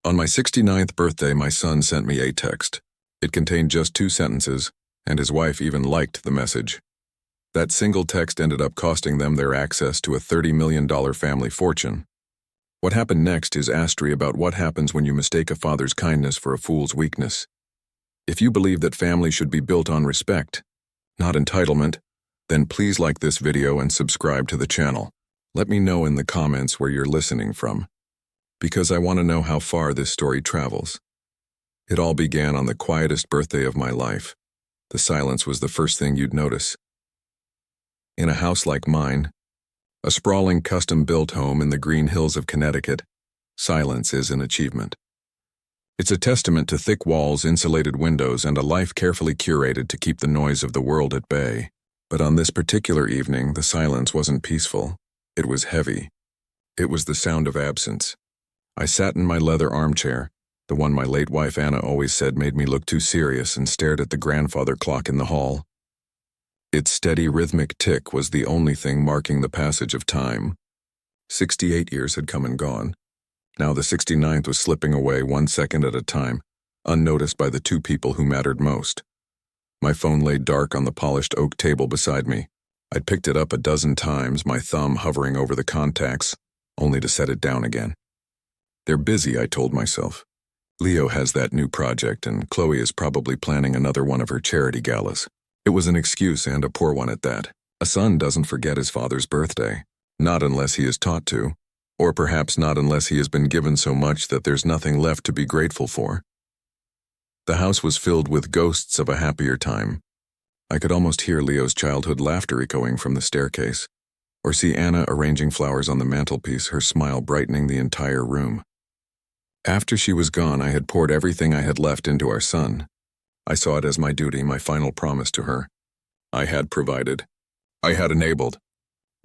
On my 69th birthday, my son sent me a text. It contained just 2 sentences, and his wife even liked the message. That single text ended up costing them their access to a $30 million family fortune. What happened next is astery about what happens when you mistake a father's kindness for a fool's weakness. If you believe that family should be built on respect, not entitlement, then please like this video and subscribe to the channel. Let me know in the comments where you're listening from, because I want to know how far this story travels. It all began on the quietest birthday of my life. The silence was the first thing you'd notice. In a house like mine, a sprawling custom-built home in the Green Hills of Connecticut, silence is an achievement. It's a testament to thick walls, insulated windows, and a life carefully curated to keep the noise of the world at bay. But on this particular evening, the silence wasn't peaceful. It was heavy. It was the sound of absence. I sat in my leather armchair, the one my late wife Anna always said made me look too serious, and stared at the grandfather clock in the hall. Its steady rhythmic tick was the only thing marking the passage of time. 68 years had come and gone. Now the 69th was slipping away 1 second at a time, unnoticed by the 2 people who mattered most. My phone lay dark on the polished oak table beside me. I'd picked it up a dozen times, my thumb hovering over the contacts, only to set it down again. They're busy, I told myself. Leo has that new project, and Chloe is probably planning another one of her charity galas. It was an excuse, and a poor one at that. A son doesn't forget his father's birthday, not unless he is taught to. Or perhaps not unless he has been given so much that there's nothing left to be grateful for. The house was filled with ghosts of a happier time. I could almost hear Leo's childhood laughter echoing from the staircase, or see Anna arranging flowers on the mantelpiece, her smile brightening the entire room. After she was gone, I had poured everything I had left into our son. I saw it as my duty, my final promise to her. I had provided. I had enabled.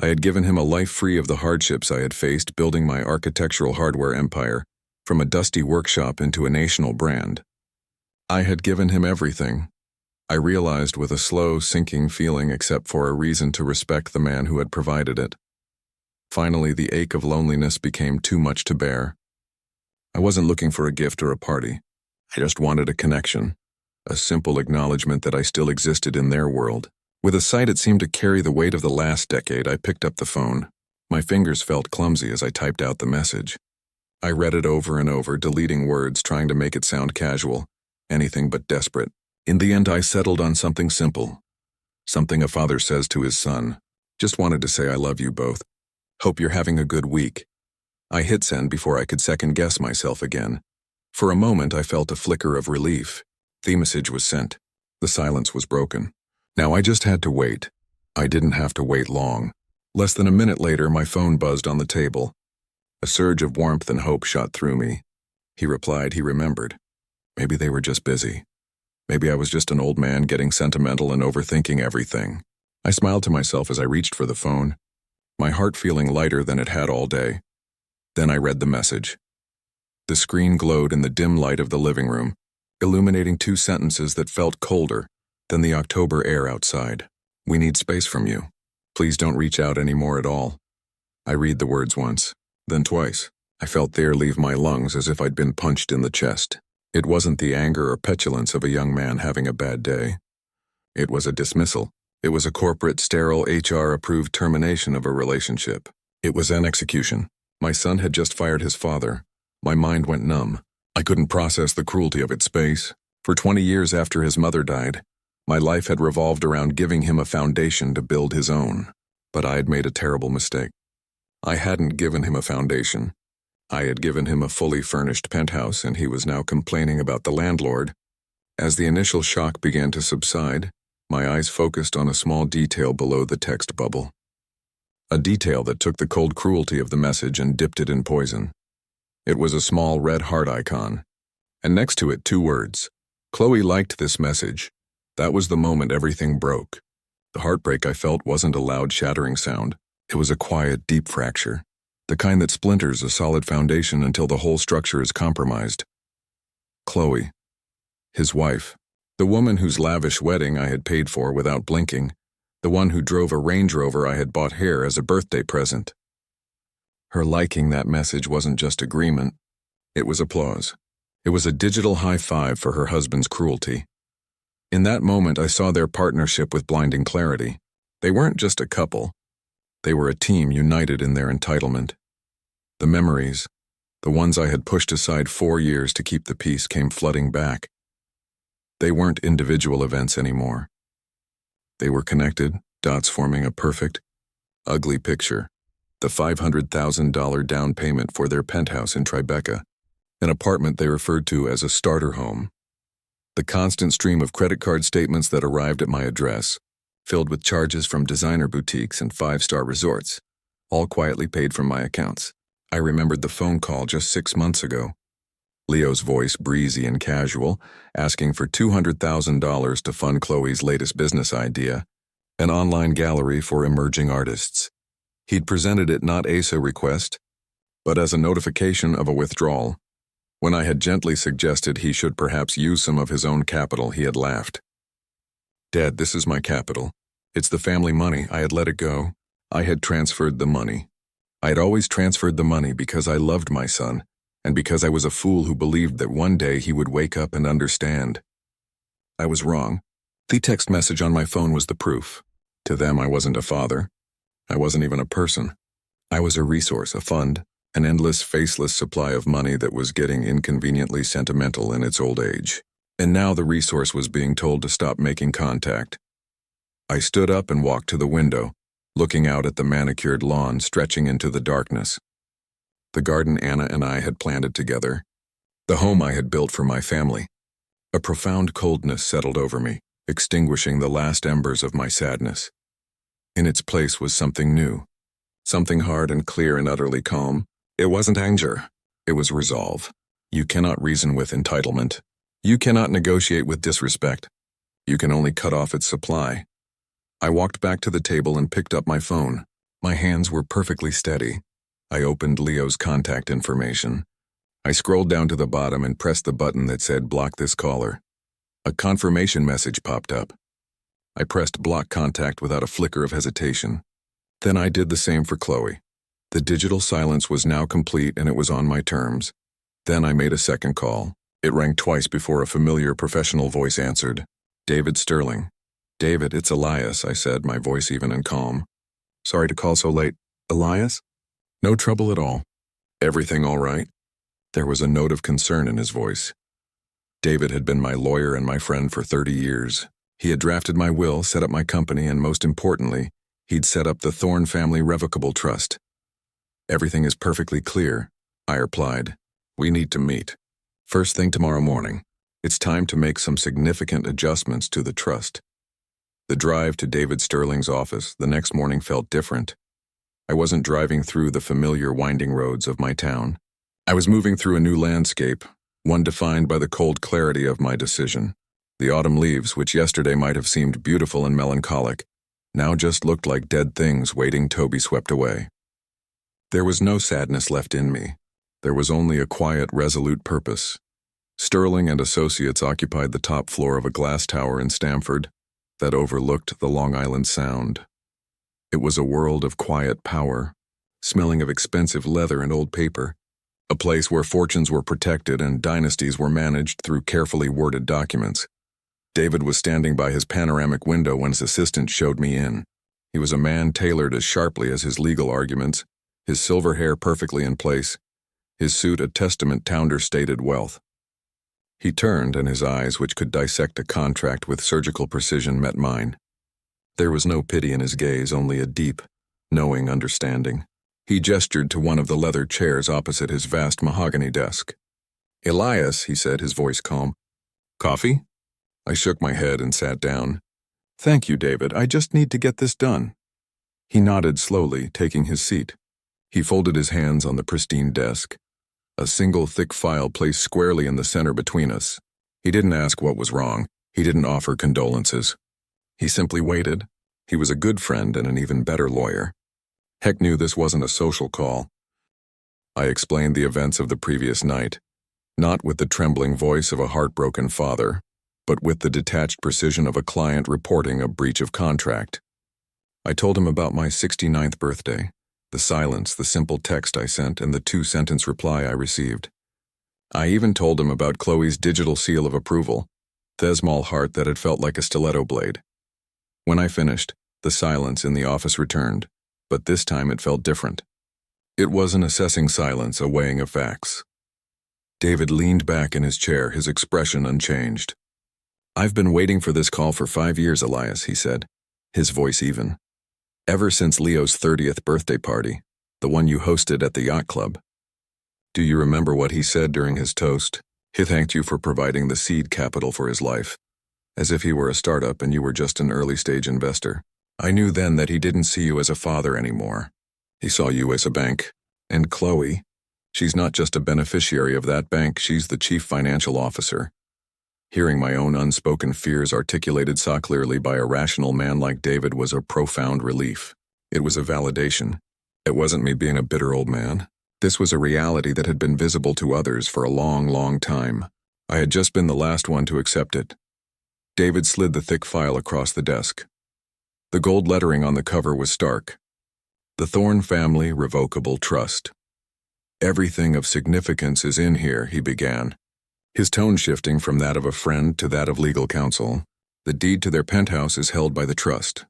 I had given him a life free of the hardships I had faced building my architectural hardware empire, from a dusty workshop into a national brand. I had given him everything. I realized with a slow, sinking feeling, except for a reason to respect the man who had provided it. Finally, the ache of loneliness became too much to bear. I wasn't looking for a gift or a party. I just wanted a connection, a simple acknowledgement that I still existed in their world. With a sight it seemed to carry the weight of the last decade, I picked up the phone. My fingers felt clumsy as I typed out the message. I read it over and over, deleting words, trying to make it sound casual, anything but desperate. In the end, I settled on something simple. Something a father says to his son. Just wanted to say I love you both. Hope you're having a good week. I hit send before I could second-guess myself again. For a moment, I felt a flicker of relief. The message was sent. The silence was broken. Now I just had to wait. I didn't have to wait long. Less than a minute later, my phone buzzed on the table. A surge of warmth and hope shot through me. He replied he remembered. Maybe they were just busy. Maybe I was just an old man getting sentimental and overthinking everything. I smiled to myself as I reached for the phone, my heart feeling lighter than it had all day. Then I read the message. The screen glowed in the dim light of the living room, illuminating 2 sentences that felt colder than the October air outside. We need space from you. Please don't reach out anymore at all. I read the words once, then twice. I felt the air leave my lungs as if I'd been punched in the chest. It wasn't the anger or petulance of a young man having a bad day. It was a dismissal. It was a corporate, sterile, HR-approved termination of a relationship. It was an execution. My son had just fired his father. My mind went numb. I couldn't process the cruelty of its space. For 20 years after his mother died, my life had revolved around giving him a foundation to build his own. But I had made a terrible mistake. I hadn't given him a foundation. I had given him a fully furnished penthouse, and he was now complaining about the landlord. As the initial shock began to subside, my eyes focused on a small detail below the text bubble. A detail that took the cold cruelty of the message and dipped it in poison. It was a small red heart icon, and next to it 2 words. Chloe liked this message. That was the moment everything broke. The heartbreak I felt wasn't a loud, shattering sound. It was a quiet, deep fracture, the kind that splinters a solid foundation until the whole structure is compromised. Chloe, his wife, the woman whose lavish wedding I had paid for without blinking, the one who drove a Range Rover I had bought her as a birthday present. Her liking that message wasn't just agreement. It was applause. It was a digital high five for her husband's cruelty. In that moment, I saw their partnership with blinding clarity. They weren't just a couple. They were a team united in their entitlement. The memories, the ones I had pushed aside 4 years to keep the peace, came flooding back. They weren't individual events anymore. They were connected, dots forming a perfect, ugly picture. The $500,000 down payment for their penthouse in Tribeca, an apartment they referred to as a starter home. The constant stream of credit card statements that arrived at my address, filled with charges from designer boutiques and 5-star resorts, all quietly paid from my accounts. I remembered the phone call just 6 months ago. Leo's voice, breezy and casual, asking for $200,000 to fund Chloe's latest business idea, an online gallery for emerging artists. He'd presented it not as a request, but as a notification of a withdrawal. When I had gently suggested he should perhaps use some of his own capital, he had laughed. "Dad, this is my capital. It's the family money. I had let it go. I had transferred the money. I had always transferred the money because I loved my son, and because I was a fool who believed that one day he would wake up and understand. I was wrong. The text message on my phone was the proof. To them, I wasn't a father. I wasn't even a person. I was a resource, a fund, an endless, faceless supply of money that was getting inconveniently sentimental in its old age. And now the resource was being told to stop making contact. I stood up and walked to the window, looking out at the manicured lawn stretching into the darkness. The garden Anna and I had planted together. The home I had built for my family. A profound coldness settled over me, extinguishing the last embers of my sadness. In its place was something new, something hard and clear and utterly calm. It wasn't anger. It was resolve. You cannot reason with entitlement. You cannot negotiate with disrespect. You can only cut off its supply. I walked back to the table and picked up my phone. My hands were perfectly steady. I opened Leo's contact information. I scrolled down to the bottom and pressed the button that said block this caller. A confirmation message popped up. I pressed block contact without a flicker of hesitation. Then I did the same for Chloe. The digital silence was now complete and it was on my terms. Then I made a second call. It rang twice before a familiar professional voice answered. "David Sterling." "David, it's Elias," I said, my voice even and calm. "Sorry to call so late." "Elias?" "No trouble at all." "Everything all right?" There was a note of concern in his voice. David had been my lawyer and my friend for 30 years. He had drafted my will, set up my company, and most importantly, he'd set up the Thorne Family Revocable Trust. "Everything is perfectly clear," I replied. "We need to meet. First thing tomorrow morning. It's time to make some significant adjustments to the trust." The drive to David Sterling's office the next morning felt different. I wasn't driving through the familiar winding roads of my town. I was moving through a new landscape, one defined by the cold clarity of my decision. The autumn leaves, which yesterday might have seemed beautiful and melancholic, now just looked like dead things waiting to be swept away. There was no sadness left in me. There was only a quiet, resolute purpose. Sterling and Associates occupied the top floor of a glass tower in Stamford that overlooked the Long Island Sound. It was a world of quiet power, smelling of expensive leather and old paper, a place where fortunes were protected and dynasties were managed through carefully worded documents. David was standing by his panoramic window when his assistant showed me in. He was a man tailored as sharply as his legal arguments, his silver hair perfectly in place, his suit a testament to understated wealth. He turned, and his eyes, which could dissect a contract with surgical precision, met mine. There was no pity in his gaze, only a deep, knowing understanding. He gestured to one of the leather chairs opposite his vast mahogany desk. "Elias," he said, his voice calm. "Coffee?" I shook my head and sat down. "Thank you, David. I just need to get this done." He nodded slowly, taking his seat. He folded his hands on the pristine desk, a single thick file placed squarely in the center between us. He didn't ask what was wrong. He didn't offer condolences. He simply waited. He was a good friend and an even better lawyer. Heck knew this wasn't a social call. I explained the events of the previous night, not with the trembling voice of a heartbroken father, but with the detached precision of a client reporting a breach of contract. I told him about my 69th birthday, the silence, the simple text I sent, and the 2-sentence reply I received. I even told him about Chloe's digital seal of approval, the small heart that had felt like a stiletto blade. When I finished, the silence in the office returned, but this time it felt different. It was an assessing silence, a weighing of facts. David leaned back in his chair, his expression unchanged. "I've been waiting for this call for 5 years, Elias," he said, his voice even. "Ever since Leo's 30th birthday party, the one you hosted at the yacht club. Do you remember what he said during his toast? He thanked you for providing the seed capital for his life, as if he were a startup and you were just an early-stage investor. I knew then that he didn't see you as a father anymore. He saw you as a bank. And Chloe, she's not just a beneficiary of that bank, she's the chief financial officer." Hearing my own unspoken fears articulated so clearly by a rational man like David was a profound relief. It was a validation. It wasn't me being a bitter old man. This was a reality that had been visible to others for a long, long time. I had just been the last one to accept it. David slid the thick file across the desk. The gold lettering on the cover was stark. "The Thorne Family Revocable Trust." "Everything of significance is in here," he began, his tone shifting from that of a friend to that of legal counsel. "The deed to their penthouse is held by the trust.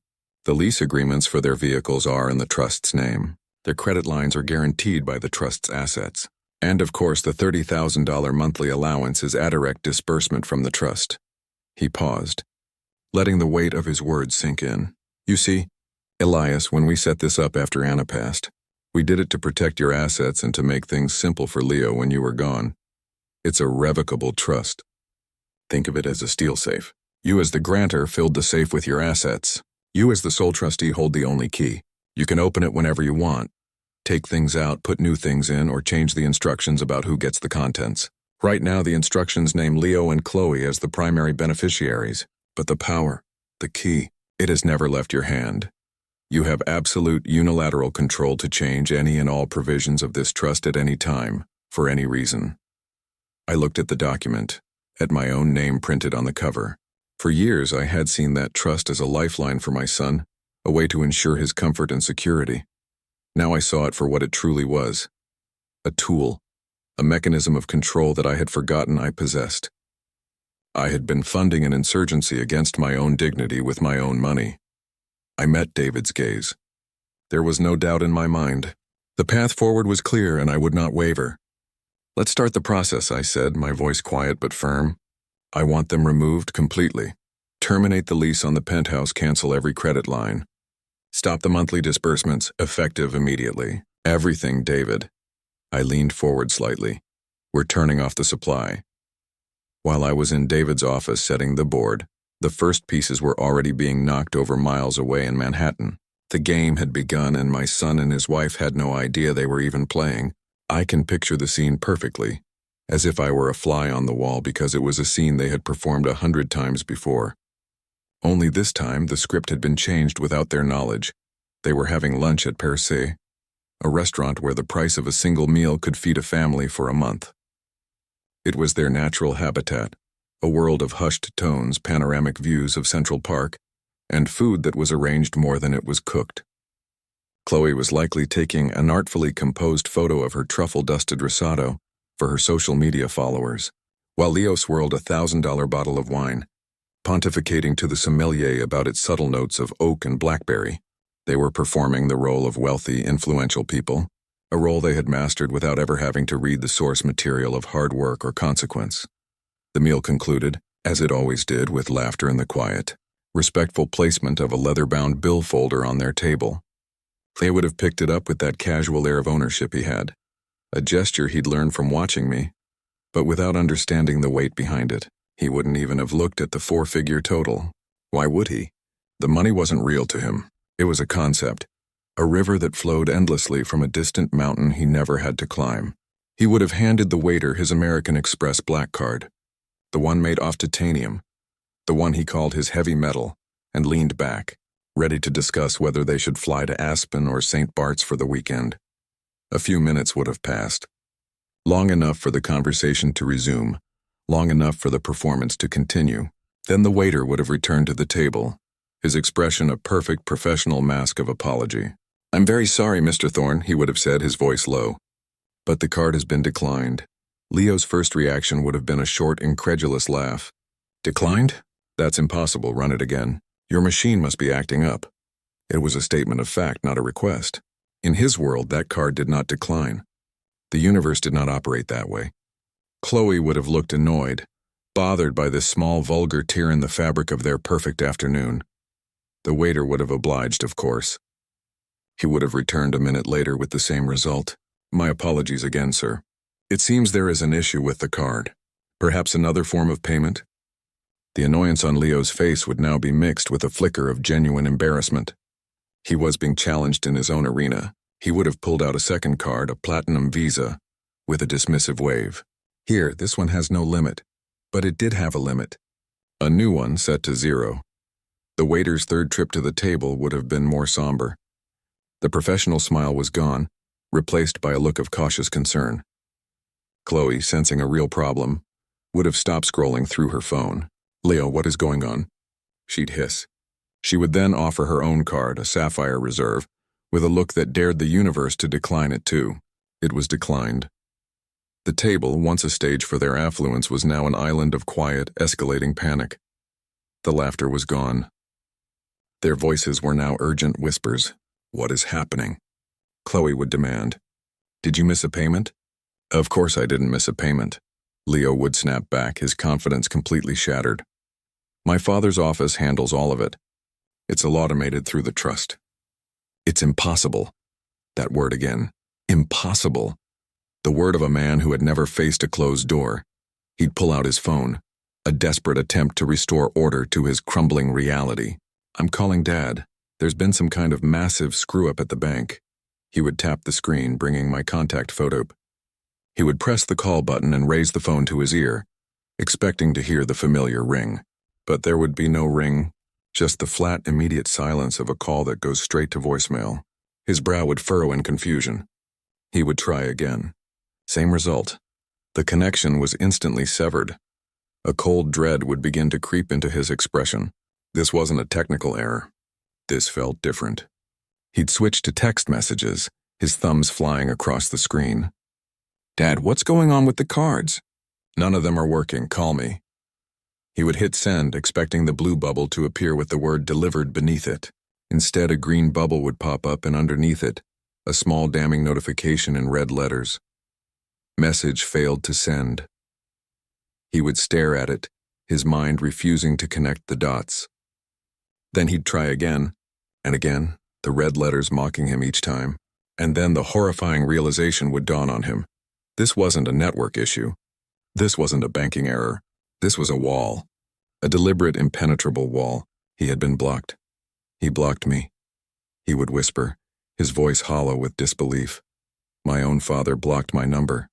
The lease agreements for their vehicles are in the trust's name. Their credit lines are guaranteed by the trust's assets. And of course the $30,000 monthly allowance is a direct disbursement from the trust." He paused, letting the weight of his words sink in. "You see, Elias, when we set this up after Anna passed, we did it to protect your assets and to make things simple for Leo when you were gone. It's a revocable trust. Think of it as a steel safe. You as the grantor filled the safe with your assets. You as the sole trustee hold the only key. You can open it whenever you want, take things out, put new things in, or change the instructions about who gets the contents. Right now the instructions name Leo and Chloe as the primary beneficiaries, but the power, the key, it has never left your hand. You have absolute unilateral control to change any and all provisions of this trust at any time, for any reason." I looked at the document, at my own name printed on the cover. For years I had seen that trust as a lifeline for my son, a way to ensure his comfort and security. Now I saw it for what it truly was. A tool, a mechanism of control that I had forgotten I possessed. I had been funding an insurgency against my own dignity with my own money. I met David's gaze. There was no doubt in my mind. The path forward was clear and I would not waver. "Let's start the process," I said, my voice quiet but firm. "I want them removed completely. Terminate the lease on the penthouse, cancel every credit line. Stop the monthly disbursements, effective immediately. Everything, David." I leaned forward slightly. "We're turning off the supply." While I was in David's office setting the board, the first pieces were already being knocked over miles away in Manhattan. The game had begun and my son and his wife had no idea they were even playing. I can picture the scene perfectly, as if I were a fly on the wall because it was a scene they had performed 100 times before. Only this time the script had been changed without their knowledge. They were having lunch at Per Se, a restaurant where the price of a single meal could feed a family for a month. It was their natural habitat, a world of hushed tones, panoramic views of Central Park, and food that was arranged more than it was cooked. Chloe was likely taking an artfully composed photo of her truffle-dusted risotto for her social media followers, while Leo swirled a $1,000 bottle of wine, pontificating to the sommelier about its subtle notes of oak and blackberry. They were performing the role of wealthy, influential people, a role they had mastered without ever having to read the source material of hard work or consequence. The meal concluded, as it always did, with laughter in the quiet, respectful placement of a leather-bound bill folder on their table. They would have picked it up with that casual air of ownership he had, a gesture he'd learned from watching me, but without understanding the weight behind it. He wouldn't even have looked at the 4-figure total. Why would he? The money wasn't real to him. It was a concept, a river that flowed endlessly from a distant mountain he never had to climb. He would have handed the waiter his American Express black card, the one made off titanium, the one he called his heavy metal, and leaned back, ready to discuss whether they should fly to Aspen or St. Bart's for the weekend. A few minutes would have passed. Long enough for the conversation to resume, long enough for the performance to continue. Then the waiter would have returned to the table, his expression a perfect professional mask of apology. "I'm very sorry, Mr. Thorne," he would have said, his voice low, "but the card has been declined. Leo's first reaction would have been a short, incredulous laugh. Declined? That's impossible, run it again. Your machine must be acting up. It was a statement of fact, not a request. In his world, that card did not decline. The universe did not operate that way. Chloe would have looked annoyed, bothered by this small, vulgar tear in the fabric of their perfect afternoon. The waiter would have obliged, of course. He would have returned a minute later with the same result. My apologies again, sir. It seems there is an issue with the card. Perhaps another form of payment? The annoyance on Leo's face would now be mixed with a flicker of genuine embarrassment. He was being challenged in his own arena. He would have pulled out a second card, a platinum visa, with a dismissive wave. Here, this one has no limit. But it did have a limit. A new one set to 0. The waiter's third trip to the table would have been more somber. The professional smile was gone, replaced by a look of cautious concern. Chloe, sensing a real problem, would have stopped scrolling through her phone. Leo, what is going on? She'd hiss. She would then offer her own card, a sapphire reserve, with a look that dared the universe to decline it too. It was declined. The table, once a stage for their affluence, was now an island of quiet, escalating panic. The laughter was gone. Their voices were now urgent whispers. What is happening? Chloe would demand. Did you miss a payment? Of course I didn't miss a payment. Leo would snap back, his confidence completely shattered. My father's office handles all of it. It's all automated through the trust. It's impossible. That word again. Impossible. The word of a man who had never faced a closed door. He'd pull out his phone, a desperate attempt to restore order to his crumbling reality. I'm calling Dad. There's been some kind of massive screw-up at the bank. He would tap the screen, bringing my contact photo. He would press the call button and raise the phone to his ear, expecting to hear the familiar ring. But there would be no ring, just the flat, immediate silence of a call that goes straight to voicemail. His brow would furrow in confusion. He would try again. Same result. The connection was instantly severed. A cold dread would begin to creep into his expression. This wasn't a technical error. This felt different. He'd switch to text messages, his thumbs flying across the screen. Dad, what's going on with the cards? None of them are working, call me. He would hit send, expecting the blue bubble to appear with the word delivered beneath it. Instead, a green bubble would pop up and underneath it, a small damning notification in red letters. Message failed to send. He would stare at it, his mind refusing to connect the dots. Then he'd try again, and again, the red letters mocking him each time. And then the horrifying realization would dawn on him. This wasn't a network issue. This wasn't a banking error. This was a wall. A deliberate, impenetrable wall. He had been blocked. He blocked me. He would whisper, his voice hollow with disbelief. My own father blocked my number.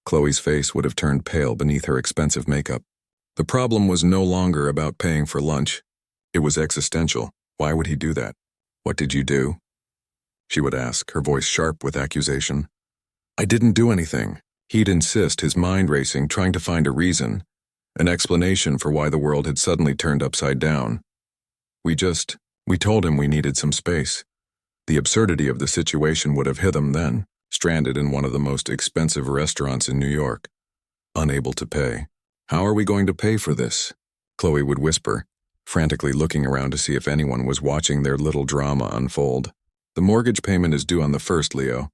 Chloe's face would have turned pale beneath her expensive makeup. The problem was no longer about paying for lunch. It was existential. Why would he do that? What did you do? She would ask, her voice sharp with accusation. I didn't do anything. He'd insist, his mind racing, trying to find a reason, an explanation for why the world had suddenly turned upside down. We told him we needed some space. The absurdity of the situation would have hit him then, stranded in one of the most expensive restaurants in New York. Unable to pay. How are we going to pay for this? Chloe would whisper, frantically looking around to see if anyone was watching their little drama unfold. The mortgage payment is due on the 1st, Leo.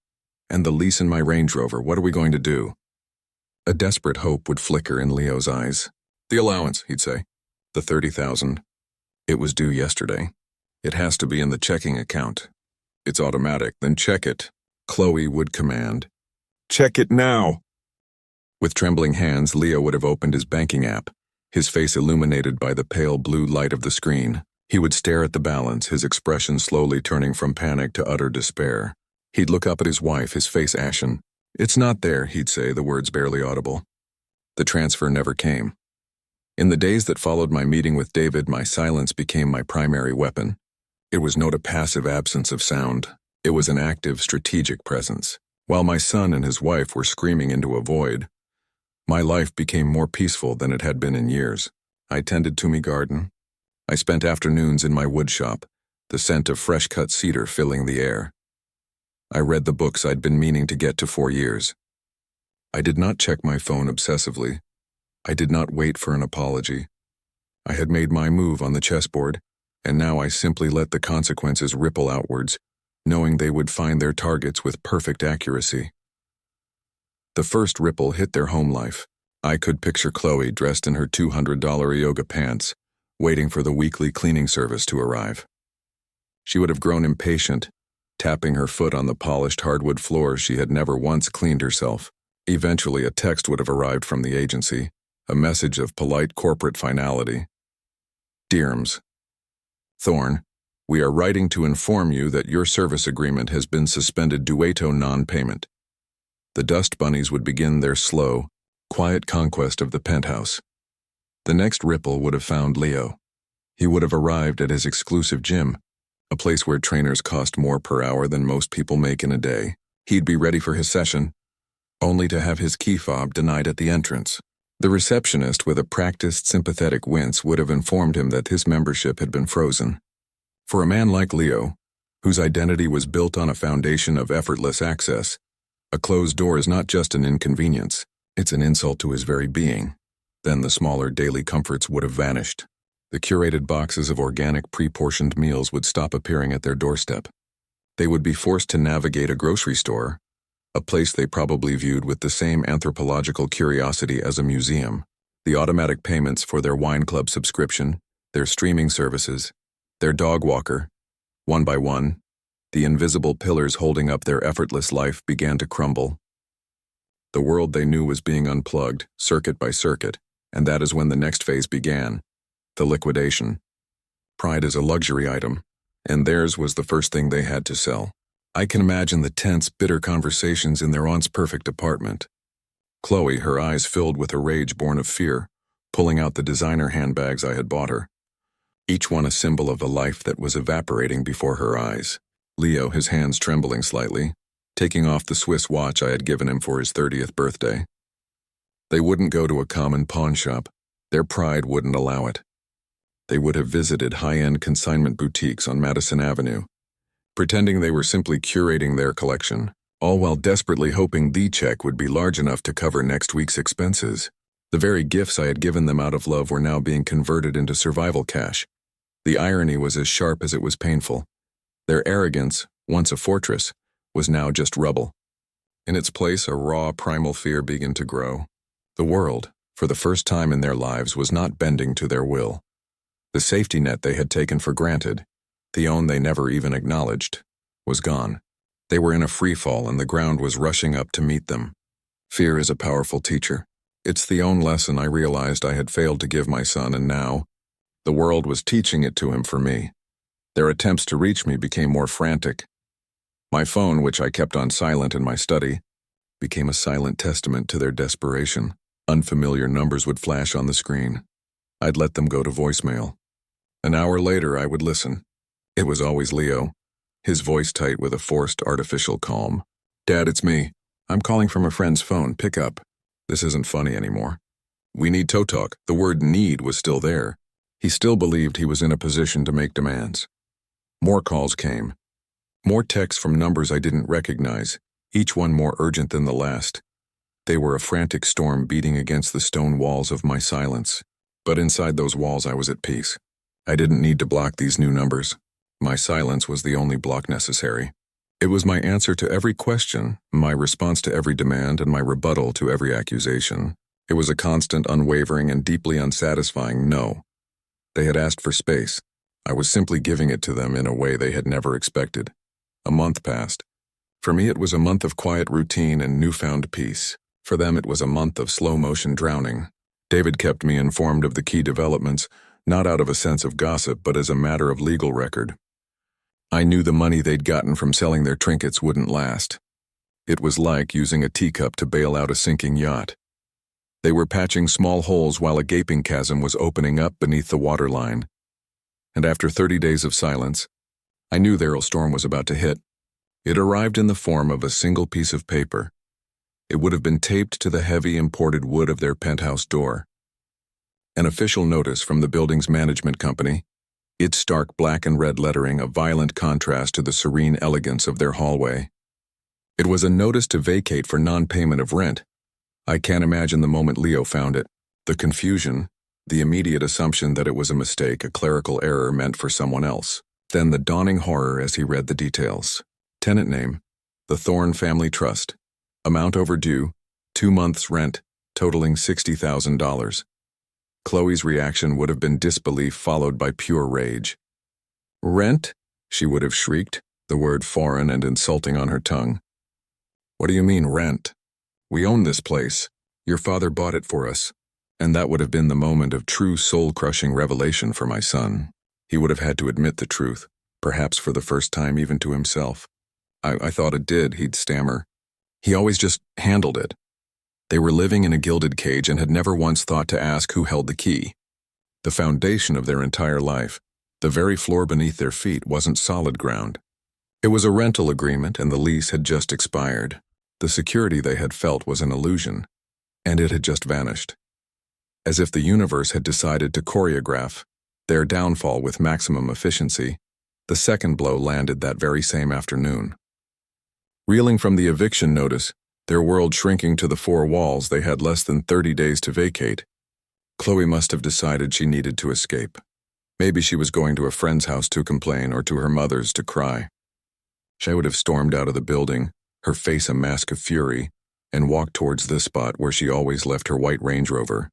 And the lease in my Range Rover, what are we going to do? A desperate hope would flicker in Leo's eyes. The allowance, he'd say. The $30,000. It was due yesterday. It has to be in the checking account. It's automatic, then check it. Chloe would command. Check it now! With trembling hands, Leo would have opened his banking app, his face illuminated by the pale blue light of the screen. He would stare at the balance, his expression slowly turning from panic to utter despair. He'd look up at his wife, his face ashen. It's not there, he'd say, the words barely audible. The transfer never came. In the days that followed my meeting with David, my silence became my primary weapon. It was not a passive absence of sound. It was an active, strategic presence. While my son and his wife were screaming into a void, my life became more peaceful than it had been in years. I tended to my garden. I spent afternoons in my wood shop, the scent of fresh-cut cedar filling the air. I read the books I'd been meaning to get to for years. I did not check my phone obsessively. I did not wait for an apology. I had made my move on the chessboard, and now I simply let the consequences ripple outwards, knowing they would find their targets with perfect accuracy. The first ripple hit their home life. I could picture Chloe dressed in her $200 yoga pants, waiting for the weekly cleaning service to arrive. She would have grown impatient, tapping her foot on the polished hardwood floor she had never once cleaned herself. Eventually, a text would have arrived from the agency, a message of polite corporate finality. Dearms. Thorne, we are writing to inform you that your service agreement has been suspended due to non-payment. The dust bunnies would begin their slow, quiet conquest of the penthouse. The next ripple would have found Leo. He would have arrived at his exclusive gym, a place where trainers cost more per hour than most people make in a day. He'd be ready for his session, only to have his key fob denied at the entrance. The receptionist, with a practiced, sympathetic wince, would have informed him that his membership had been frozen. For a man like Leo, whose identity was built on a foundation of effortless access, a closed door is not just an inconvenience, it's an insult to his very being. Then the smaller daily comforts would have vanished. The curated boxes of organic pre-portioned meals would stop appearing at their doorstep. They would be forced to navigate a grocery store, a place they probably viewed with the same anthropological curiosity as a museum. The automatic payments for their wine club subscription, their streaming services, their dog walker, one by one, the invisible pillars holding up their effortless life began to crumble. The world they knew was being unplugged, circuit by circuit, and that is when the next phase began, the liquidation. Pride is a luxury item, and theirs was the first thing they had to sell. I can imagine the tense, bitter conversations in their aunt's perfect apartment. Chloe, her eyes filled with a rage born of fear, pulling out the designer handbags I had bought her, each one a symbol of a life that was evaporating before her eyes. Leo, his hands trembling slightly, taking off the Swiss watch I had given him for his 30th birthday. They wouldn't go to a common pawn shop. Their pride wouldn't allow it. They would have visited high-end consignment boutiques on Madison Avenue, pretending they were simply curating their collection, all while desperately hoping the check would be large enough to cover next week's expenses. The very gifts I had given them out of love were now being converted into survival cash. The irony was as sharp as it was painful. Their arrogance, once a fortress, was now just rubble. In its place, a raw, primal fear began to grow. The world, for the first time in their lives, was not bending to their will. The safety net they had taken for granted, the own they never even acknowledged, was gone. They were in a free fall and the ground was rushing up to meet them. Fear is a powerful teacher. It's the own lesson I realized I had failed to give my son, and now, the world was teaching it to him for me. Their attempts to reach me became more frantic. My phone, which I kept on silent in my study, became a silent testament to their desperation. Unfamiliar numbers would flash on the screen. I'd let them go to voicemail. An hour later, I would listen. It was always Leo, his voice tight with a forced artificial calm. "Dad, it's me. I'm calling from a friend's phone. Pick up. This isn't funny anymore. We need toe talk." The word need was still there. He still believed he was in a position to make demands. More calls came. More texts from numbers I didn't recognize, each one more urgent than the last. They were a frantic storm beating against the stone walls of my silence. But inside those walls I was at peace. I didn't need to block these new numbers. My silence was the only block necessary. It was my answer to every question, my response to every demand, and my rebuttal to every accusation. It was a constant, unwavering, and deeply unsatisfying no. They had asked for space. I was simply giving it to them in a way they had never expected. A month passed. For me, it was a month of quiet routine and newfound peace. For them, it was a month of slow-motion drowning. David kept me informed of the key developments, not out of a sense of gossip, but as a matter of legal record. I knew the money they'd gotten from selling their trinkets wouldn't last. It was like using a teacup to bail out a sinking yacht. They were patching small holes while a gaping chasm was opening up beneath the waterline. And after 30 days of silence, I knew their storm was about to hit. It arrived in the form of a single piece of paper. It would have been taped to the heavy imported wood of their penthouse door. An official notice from the building's management company, its stark black and red lettering a violent contrast to the serene elegance of their hallway. It was a notice to vacate for non-payment of rent, I can't imagine the moment Leo found it. The confusion, the immediate assumption that it was a mistake, a clerical error meant for someone else. Then the dawning horror as he read the details. Tenant name, the Thorne Family Trust. Amount overdue, 2 months' rent, totaling $60,000. Chloe's reaction would have been disbelief followed by pure rage. Rent? She would have shrieked, the word foreign and insulting on her tongue. What do you mean, rent? We own this place. Your father bought it for us. And that would have been the moment of true soul-crushing revelation for my son. He would have had to admit the truth, perhaps for the first time even to himself. I thought it did, he'd stammer. He always just handled it. They were living in a gilded cage and had never once thought to ask who held the key. The foundation of their entire life, the very floor beneath their feet, wasn't solid ground. It was a rental agreement and the lease had just expired. The security they had felt was an illusion, and it had just vanished. As if the universe had decided to choreograph their downfall with maximum efficiency, the second blow landed that very same afternoon. Reeling from the eviction notice, their world shrinking to the 4 walls they had less than 30 days to vacate, Chloe must have decided she needed to escape. Maybe she was going to a friend's house to complain or to her mother's to cry. She would have stormed out of the building, her face a mask of fury, and walked towards the spot where she always left her white Range Rover.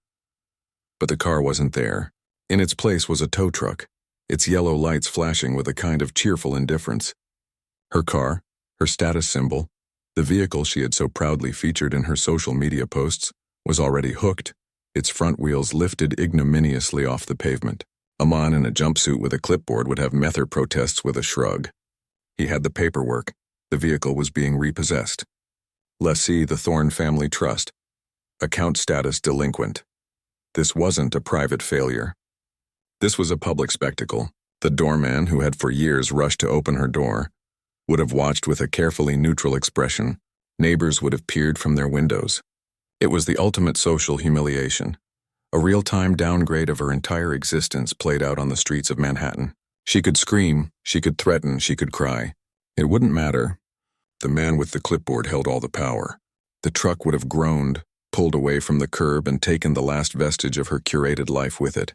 But the car wasn't there. In its place was a tow truck, its yellow lights flashing with a kind of cheerful indifference. Her car, her status symbol, the vehicle she had so proudly featured in her social media posts, was already hooked, its front wheels lifted ignominiously off the pavement. A man in a jumpsuit with a clipboard would have met her protests with a shrug. He had the paperwork. The vehicle was being repossessed. Lessee, the Thorne Family Trust. Account status delinquent. This wasn't a private failure. This was a public spectacle. The doorman, who had for years rushed to open her door, would have watched with a carefully neutral expression. Neighbors would have peered from their windows. It was the ultimate social humiliation. A real-time downgrade of her entire existence played out on the streets of Manhattan. She could scream, she could threaten, she could cry. It wouldn't matter. The man with the clipboard held all the power. The truck would have groaned, pulled away from the curb, and taken the last vestige of her curated life with it.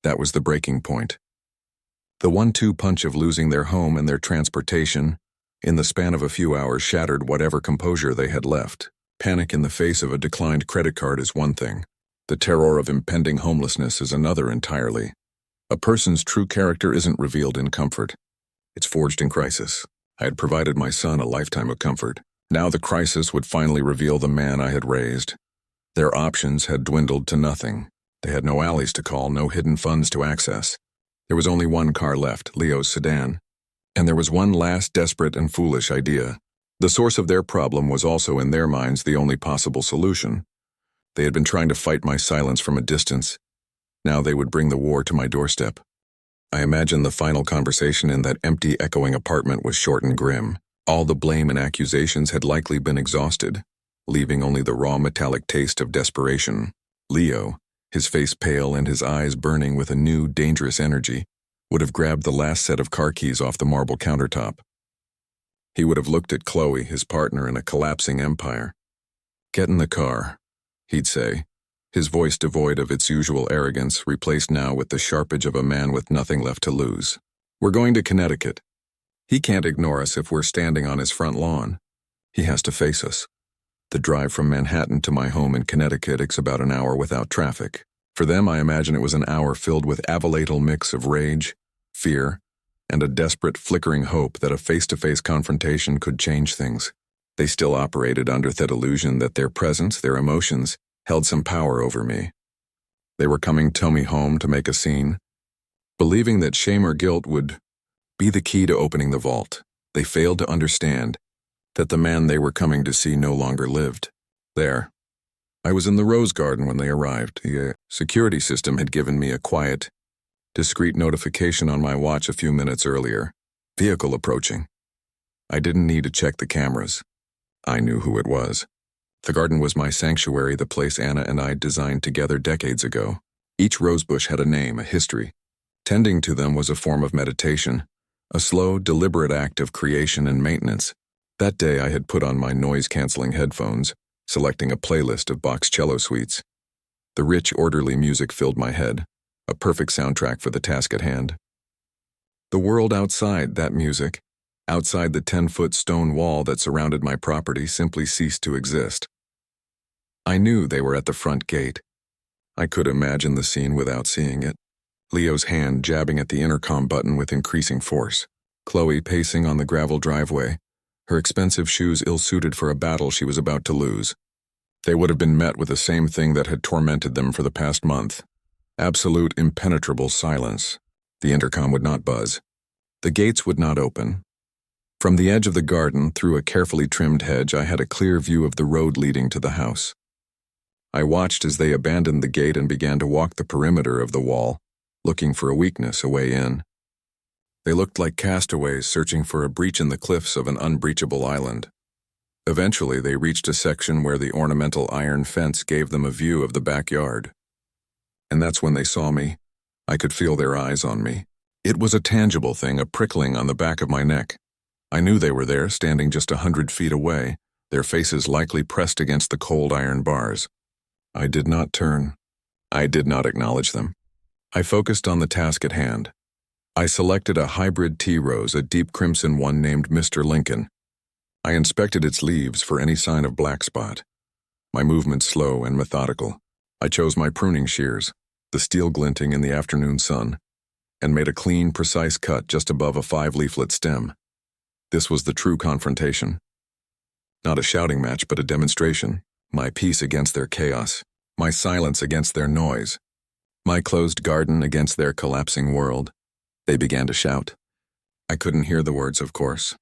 That was the breaking point. The 1-2 punch of losing their home and their transportation, in the span of a few hours, shattered whatever composure they had left. Panic in the face of a declined credit card is one thing. The terror of impending homelessness is another entirely. A person's true character isn't revealed in comfort. It's forged in crisis. I had provided my son a lifetime of comfort. Now the crisis would finally reveal the man I had raised. Their options had dwindled to nothing. They had no alleys to call, no hidden funds to access. There was only one car left, Leo's sedan. And there was one last desperate and foolish idea. The source of their problem was also in their minds the only possible solution. They had been trying to fight my silence from a distance. Now they would bring the war to my doorstep. I imagined the final conversation in that empty, echoing apartment was short and grim. All the blame and accusations had likely been exhausted, leaving only the raw metallic taste of desperation. Leo, his face pale and his eyes burning with a new, dangerous energy, would have grabbed the last set of car keys off the marble countertop. He would have looked at Chloe, his partner in a collapsing empire. "Get in the car," he'd say, his voice devoid of its usual arrogance, replaced now with the sharp edge of a man with nothing left to lose. "We're going to Connecticut. He can't ignore us if we're standing on his front lawn. He has to face us. The drive from Manhattan to my home in Connecticut takes about an hour without traffic. For them, I imagine it was an hour filled with a volatile mix of rage, fear, and a desperate flickering hope that a face-to-face confrontation could change things. They still operated under that illusion that their presence, their emotions, held some power over me. They were coming to me home to make a scene, believing that shame or guilt would be the key to opening the vault. They failed to understand that the man they were coming to see no longer lived. There. I was in the Rose Garden when they arrived. The security system had given me a quiet, discreet notification on my watch a few minutes earlier. Vehicle approaching. I didn't need to check the cameras. I knew who it was. The garden was my sanctuary, the place Anna and I designed together decades ago. Each rosebush had a name, a history. Tending to them was a form of meditation, a slow, deliberate act of creation and maintenance. That day I had put on my noise-canceling headphones, selecting a playlist of Bach's cello suites. The rich, orderly music filled my head, a perfect soundtrack for the task at hand. The world outside that music, outside the 10-foot stone wall that surrounded my property, simply ceased to exist. I knew they were at the front gate. I could imagine the scene without seeing it. Leo's hand jabbing at the intercom button with increasing force. Chloe pacing on the gravel driveway, her expensive shoes ill-suited for a battle she was about to lose. They would have been met with the same thing that had tormented them for the past month. Absolute impenetrable silence. The intercom would not buzz. The gates would not open. From the edge of the garden, through a carefully trimmed hedge, I had a clear view of the road leading to the house. I watched as they abandoned the gate and began to walk the perimeter of the wall, looking for a weakness, a way in. They looked like castaways searching for a breach in the cliffs of an unbreachable island. Eventually, they reached a section where the ornamental iron fence gave them a view of the backyard. And that's when they saw me. I could feel their eyes on me. It was a tangible thing, a prickling on the back of my neck. I knew they were there, standing just 100 feet away, their faces likely pressed against the cold iron bars. I did not turn. I did not acknowledge them. I focused on the task at hand. I selected a hybrid tea rose, a deep crimson one named Mr. Lincoln. I inspected its leaves for any sign of black spot. My movement slow and methodical. I chose my pruning shears, the steel glinting in the afternoon sun, and made a clean, precise cut just above a 5-leaflet stem. This was the true confrontation. Not a shouting match, but a demonstration. My peace against their chaos. My silence against their noise. My closed garden against their collapsing world. They began to shout. I couldn't hear the words, of course.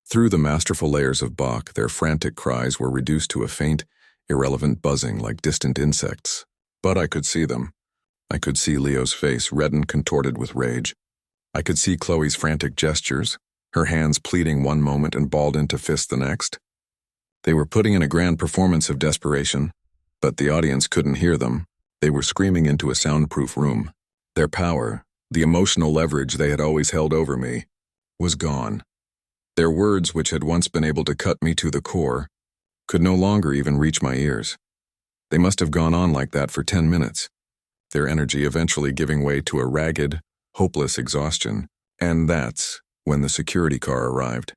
Through the masterful layers of Bach, their frantic cries were reduced to a faint, irrelevant buzzing like distant insects. But I could see them. I could see Leo's face, red and contorted with rage. I could see Chloe's frantic gestures, her hands pleading one moment and balled into fists the next. They were putting in a grand performance of desperation, but the audience couldn't hear them. They were screaming into a soundproof room. Their power, the emotional leverage they had always held over me, was gone. Their words, which had once been able to cut me to the core, could no longer even reach my ears. They must have gone on like that for 10 minutes, their energy eventually giving way to a ragged, hopeless exhaustion, and that's when the security car arrived.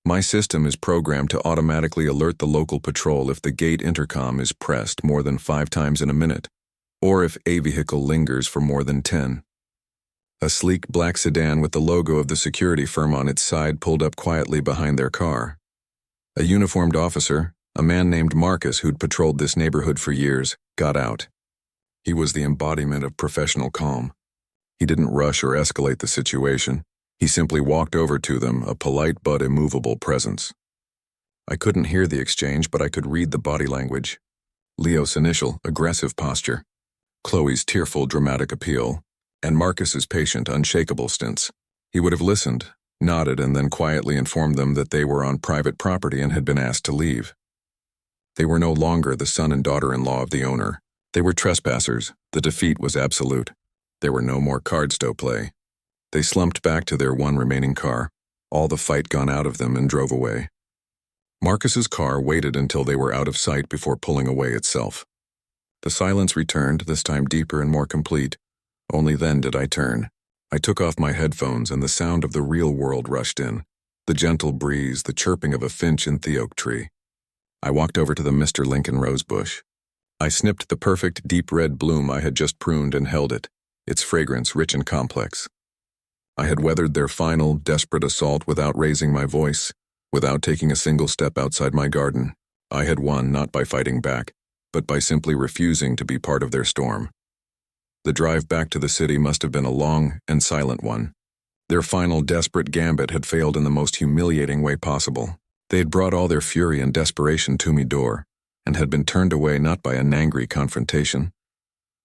My system is programmed to automatically alert the local patrol if the gate intercom is pressed more than 5 times in a minute, or if a vehicle lingers for more than 10. A sleek black sedan with the logo of the security firm on its side pulled up quietly behind their car. A uniformed officer, a man named Marcus who'd patrolled this neighborhood for years, got out. He was the embodiment of professional calm. He didn't rush or escalate the situation. He simply walked over to them, a polite but immovable presence. I couldn't hear the exchange, but I could read the body language. Leo's initial, aggressive posture, Chloe's tearful, dramatic appeal, and Marcus's patient, unshakable stance. He would have listened, nodded, and then quietly informed them that they were on private property and had been asked to leave. They were no longer the son and daughter-in-law of the owner. They were trespassers. The defeat was absolute. There were no more cardstow play. They slumped back to their one remaining car, all the fight gone out of them, and drove away. Marcus's car waited until they were out of sight before pulling away itself. The silence returned, this time deeper and more complete. Only then did I turn. I took off my headphones and the sound of the real world rushed in. The gentle breeze, the chirping of a finch in the oak tree. I walked over to the Mr. Lincoln rose bush. I snipped the perfect deep red bloom I had just pruned and held it, its fragrance rich and complex. I had weathered their final, desperate assault without raising my voice, without taking a single step outside my garden. I had won not by fighting back, but by simply refusing to be part of their storm. The drive back to the city must have been a long and silent one. Their final desperate gambit had failed in the most humiliating way possible. They had brought all their fury and desperation to me door, and had been turned away not by an angry confrontation,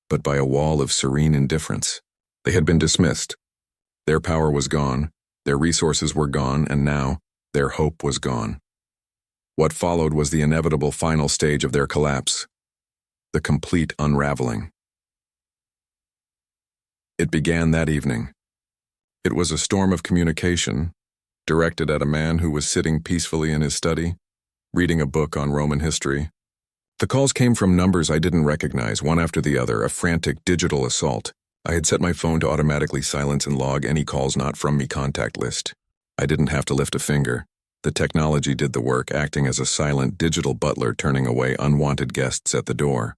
but by a wall of serene indifference. They had been dismissed. Their power was gone, their resources were gone, and now their hope was gone. What followed was the inevitable final stage of their collapse, the complete unraveling. It began that evening. It was a storm of communication, directed at a man who was sitting peacefully in his study, reading a book on Roman history, The calls came from numbers I didn't recognize, one after the other, a frantic digital assault. I had set my phone to automatically silence and log any calls not from me contact list. I didn't have to lift a finger. The technology did the work, acting as a silent digital butler turning away unwanted guests at the door.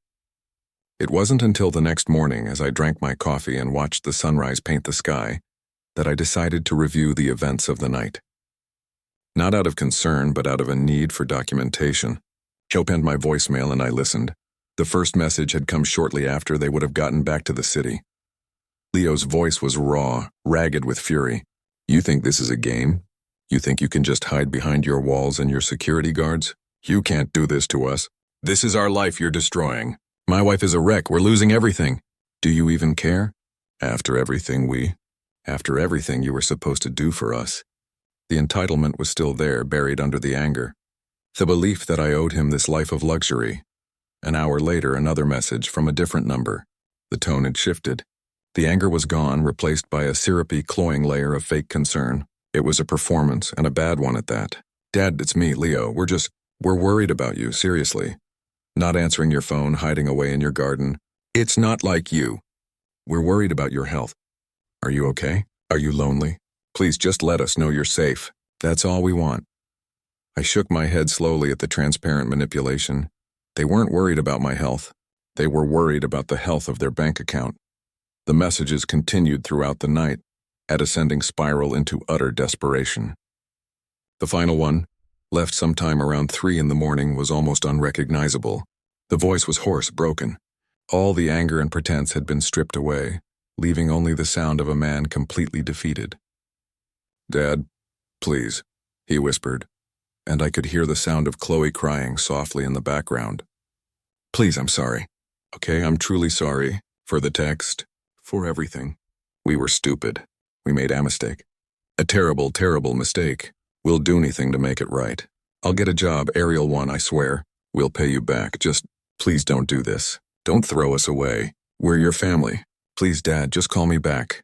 It wasn't until the next morning, as I drank my coffee and watched the sunrise paint the sky, that I decided to review the events of the night. Not out of concern, but out of a need for documentation. I opened my voicemail and I listened. The first message had come shortly after they would have gotten back to the city. Leo's voice was raw, ragged with fury. "You think this is a game? You think you can just hide behind your walls and your security guards? You can't do this to us. This is our life you're destroying. My wife is a wreck. We're losing everything. Do you even care? After everything you were supposed to do for us." The entitlement was still there, buried under the anger. The belief that I owed him this life of luxury. An hour later, another message from a different number. The tone had shifted. The anger was gone, replaced by a syrupy, cloying layer of fake concern. It was a performance, and a bad one at that. "Dad, it's me, Leo. We're worried about you, seriously. Not answering your phone, hiding away in your garden. It's not like you. We're worried about your health. Are you okay? Are you lonely? Please just let us know you're safe. That's all we want." I shook my head slowly at the transparent manipulation. They weren't worried about my health. They were worried about the health of their bank account. The messages continued throughout the night, a descending spiral into utter desperation. The final one, left sometime around 3 a.m, was almost unrecognizable. The voice was hoarse, broken. All the anger and pretense had been stripped away, leaving only the sound of a man completely defeated. "Dad, please," he whispered, and I could hear the sound of Chloe crying softly in the background. "Please, I'm sorry. Okay, I'm truly sorry. For the text. For everything. We were stupid. We made a mistake. A terrible, terrible mistake. We'll do anything to make it right. I'll get a job, Ariel 1, I swear. We'll pay you back. Just, please don't do this. Don't throw us away. We're your family. Please, Dad, just call me back."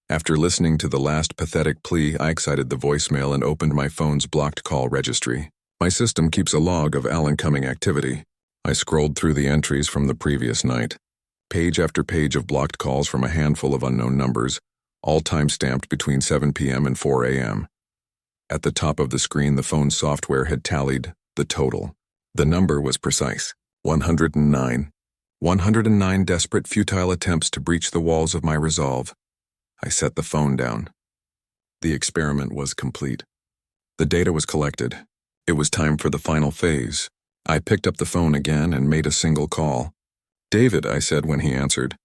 After listening to the last pathetic plea, I exited the voicemail and opened my phone's blocked call registry. My system keeps a log of all incoming activity. I scrolled through the entries from the previous night. Page after page of blocked calls from a handful of unknown numbers, all time-stamped between 7 p.m. and 4 a.m. At the top of the screen, the phone software had tallied the total. The number was precise: 109. 109 desperate, futile attempts to breach the walls of my resolve. I set the phone down. The experiment was complete. The data was collected. It was time for the final phase. I picked up the phone again and made a single call. "David," I said when he answered.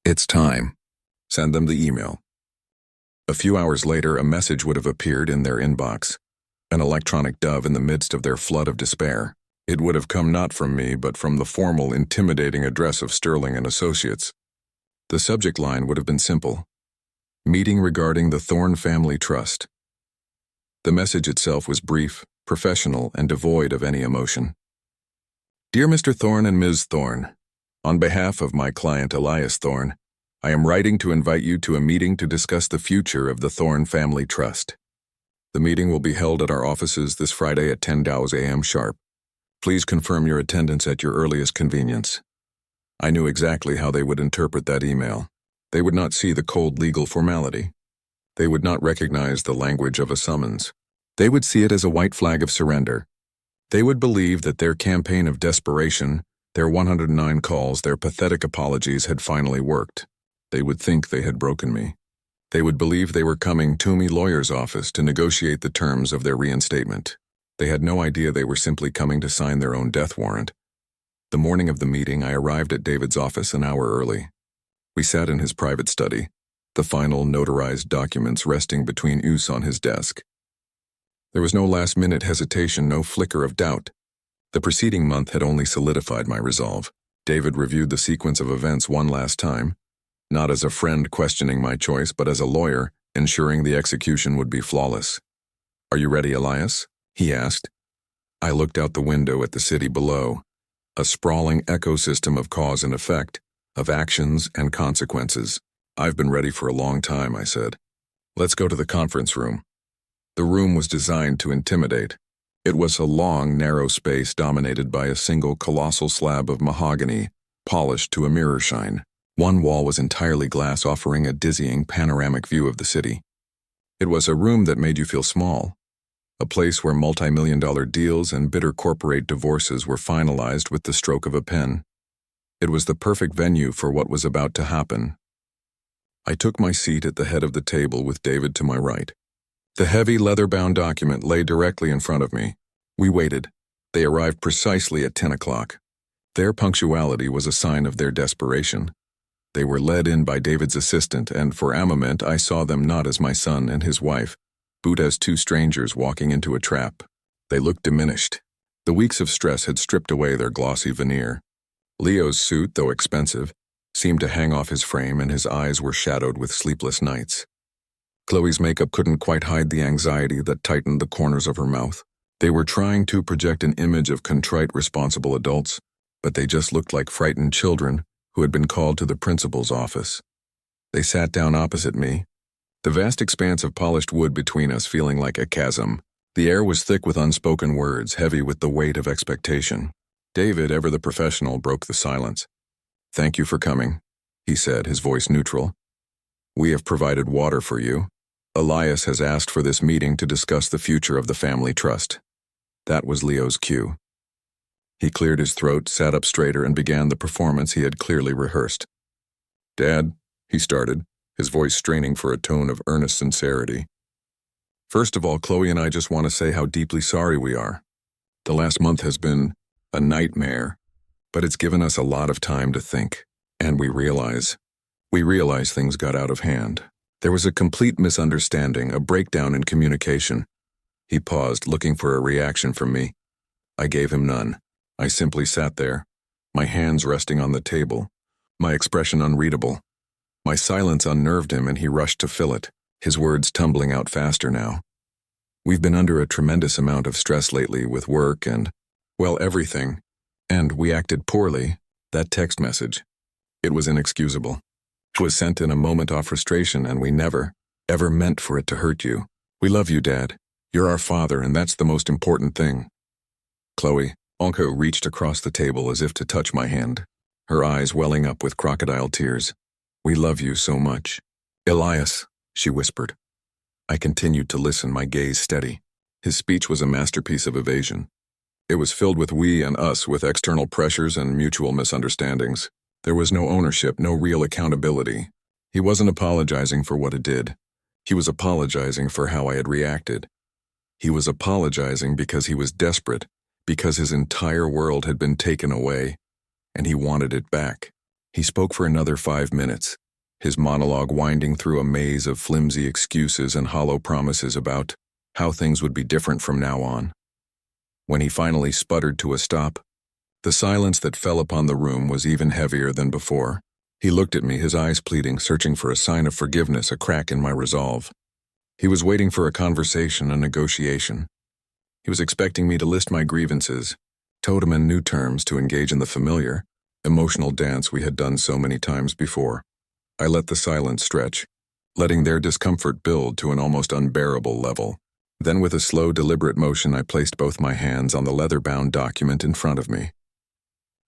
"It's time. Send them the email." A few hours later, a message would have appeared in their inbox, an electronic dove in the midst of their flood of despair. It would have come not from me, but from the formal, intimidating address of Sterling and Associates. The subject line would have been simple: "Meeting regarding the Thorne Family Trust." The message itself was brief, professional, and devoid of any emotion. "Dear Mr. Thorne and Ms. Thorne, on behalf of my client Elias Thorne, I am writing to invite you to a meeting to discuss the future of the Thorne Family Trust. The meeting will be held at our offices this Friday at 10 a.m. sharp. Please confirm your attendance at your earliest convenience." I knew exactly how they would interpret that email. They would not see the cold legal formality. They would not recognize the language of a summons. They would see it as a white flag of surrender. They would believe that their campaign of desperation, their 109 calls, their pathetic apologies had finally worked. They would think they had broken me. They would believe they were coming to me lawyer's office to negotiate the terms of their reinstatement. They had no idea they were simply coming to sign their own death warrant. The morning of the meeting, I arrived at David's office an hour early. We sat in his private study, the final notarized documents resting between us on his desk. There was no last-minute hesitation, no flicker of doubt. The preceding month had only solidified my resolve. David reviewed the sequence of events one last time, not as a friend questioning my choice, but as a lawyer ensuring the execution would be flawless. "Are you ready, Elias?" he asked. I looked out the window at the city below, a sprawling ecosystem of cause and effect, of actions and consequences. "I've been ready for a long time," I said. "Let's go to the conference room." The room was designed to intimidate. It was a long, narrow space dominated by a single colossal slab of mahogany, polished to a mirror shine. One wall was entirely glass, offering a dizzying panoramic view of the city. It was a room that made you feel small, a place where multi-million-dollar deals and bitter corporate divorces were finalized with the stroke of a pen. It was the perfect venue for what was about to happen. I took my seat at the head of the table with David to my right. The heavy leather-bound document lay directly in front of me. We waited. They arrived precisely at 10 o'clock. Their punctuality was a sign of their desperation. They were led in by David's assistant, and for a moment I saw them not as my son and his wife, but as two strangers walking into a trap. They looked diminished. The weeks of stress had stripped away their glossy veneer. Leo's suit, though expensive, seemed to hang off his frame, and his eyes were shadowed with sleepless nights. Chloe's makeup couldn't quite hide the anxiety that tightened the corners of her mouth. They were trying to project an image of contrite, responsible adults, but they just looked like frightened children who had been called to the principal's office. They sat down opposite me, the vast expanse of polished wood between us feeling like a chasm. The air was thick with unspoken words, heavy with the weight of expectation. David, ever the professional, broke the silence. "Thank you for coming," he said, his voice neutral. "We have provided water for you. Elias has asked for this meeting to discuss the future of the family trust." That was Leo's cue. He cleared his throat, sat up straighter, and began the performance he had clearly rehearsed. "Dad," he started, his voice straining for a tone of earnest sincerity. "First of all, Chloe and I just want to say how deeply sorry we are. The last month has been a nightmare, but it's given us a lot of time to think, and we realize things got out of hand. There was a complete misunderstanding, a breakdown in communication." He paused, looking for a reaction from me. I gave him none. I simply sat there, my hands resting on the table, my expression unreadable. My silence unnerved him, and he rushed to fill it, his words tumbling out faster now. "We've been under a tremendous amount of stress lately with work and, well, everything. And we acted poorly. That text message. It was inexcusable. It was sent in a moment of frustration, and we never, ever meant for it to hurt you. We love you, Dad. You're our father, and that's the most important thing." Chloe, Onko, reached across the table as if to touch my hand, her eyes welling up with crocodile tears. "We love you so much." "Elias," she whispered. I continued to listen, my gaze steady. His speech was a masterpiece of evasion. It was filled with we and us, with external pressures and mutual misunderstandings. There was no ownership, no real accountability. He wasn't apologizing for what it did. He was apologizing for how I had reacted. He was apologizing because he was desperate, because his entire world had been taken away, and he wanted it back. He spoke for another 5 minutes, his monologue winding through a maze of flimsy excuses and hollow promises about how things would be different from now on. When he finally sputtered to a stop, the silence that fell upon the room was even heavier than before. He looked at me, his eyes pleading, searching for a sign of forgiveness, a crack in my resolve. He was waiting for a conversation, a negotiation. He was expecting me to list my grievances, totem in new terms, to engage in the familiar, emotional dance we had done so many times before. I let the silence stretch, letting their discomfort build to an almost unbearable level. Then, with a slow, deliberate motion, I placed both my hands on the leather-bound document in front of me.